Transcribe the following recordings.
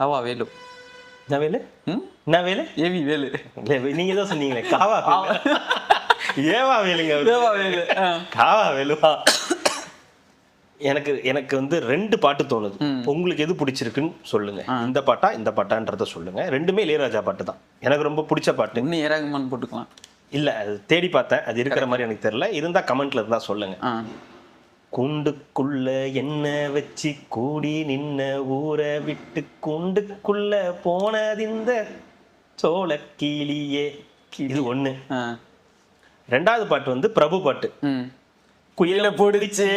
காவா வேலு. என்ன வேலு? என்ன வேலு? ஏவி வேலு. நீங்க தான் சொன்னீங்களே காவா ஏவா வேலுங்க. ஏவா வேலு. காவா வேலுவா. எனக்கு வந்து 2 பாட்டு தோணுது. உங்களுக்கு எது பிடிச்சிருக்குன்னு சொல்லுங்க. இந்த பாட்டான்றத சொல்லுங்க. ரெண்டுமே இளையராஜா பாட்டு தான். எனக்கு ரொம்ப பிடிச்ச பாட்டு. இன்னும் ஏ ரகுமான் போட்டுக்கலாம். இல்ல அது தேடி பார்த்தேன், அது இருக்கிற மாதிரி எனக்கு தெரியல. இருந்தா கமெண்ட்ல இருந்தா சொல்லுங்க. கூண்டுக்குள்ள என்ன வச்சு கூடி நின்ன ஊரை விட்டு கூண்டுக்குள்ள போனதிந்த சோளக்கிளியே. இது ஒண்ணு. 2வது பாட்டு வந்து பிரபு பாட்டு. குயில போடிச்சு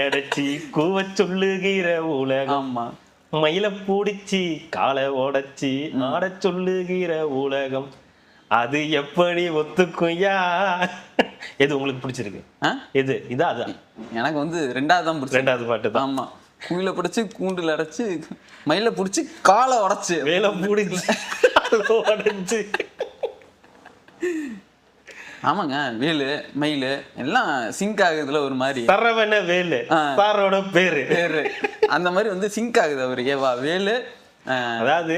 அடைச்சி கூவ சொல்லுகிற உலகம், மயில பூடிச்சு காலை உடைச்சி ஆட சொல்லுகிற உலகம், அது எப்படி ஒத்துக்குயா. எது உங்களுக்கு பிடிச்சிருக்கு? எது? இதா அதான்? எனக்கு வந்து 2வது தான் பிடிச்சி. 2வது பாட்டு தான். ஆமா. குயில பிடிச்சி கூண்டுல அடைச்சு மயில பிடிச்சி காலை உடைச்சு வேலை பூடிச்சு உடைச்சு. ஆமாங்க, வேலு மயிலு எல்லாம் சிங்க் ஆகுதுல ஒரு மாதிரி. தரவன வேலு சாரோட பேரு அந்த மாதிரி வந்து சிங்க் ஆகுது. அவர் ஏவா வேலு. அதாவது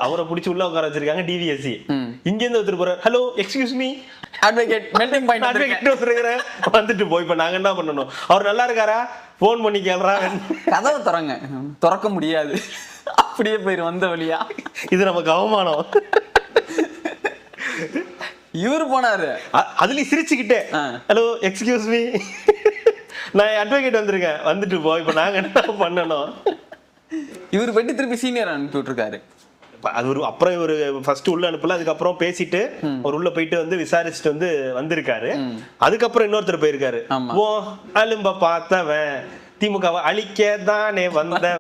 அவரை பிடிச்சி உள்ள உட்கார வச்சிருக்காங்க டிவிஎஸ்சி. இங்க இருந்து ஒருத்தர் போறாரு, hello excuse me advocate melting point வந்துட்டு போய் இப்ப நாங்க என்ன பண்ணணும்? அவர் நல்லா இருக்காரா? போன் பண்ணி கேள்றா. கதவை திறக்க முடியாது, அப்படியே போயிரு வந்த வழியா. இது நமக்கு அவமானம். இவரு போனாரு அதுலயும் சிரிச்சுக்கிட்டே, ஹலோ எக்ஸ்கியூஸ் மீ நான் அட்வொகேட் வந்திருக்கேன், வந்துட்டு போ இப்ப நாங்க என்ன பண்ணணும்? இவர் போயிட்டு திருப்பி சீனியர் அனுப்பி விட்டுருக்காரு. அது ஒரு அப்புறம் ஒரு ஃபர்ஸ்ட் உள்ள அனுப்பல, அதுக்கப்புறம் பேசிட்டு ஒரு உள்ள போயிட்டு வந்து விசாரிச்சுட்டு வந்து வந்திருக்காரு. அதுக்கப்புறம் இன்னொருத்தர் போயிருக்காரு. ஓ அலும்ப பார்த்தவன் திமுகவை அழிக்க தானே வந்த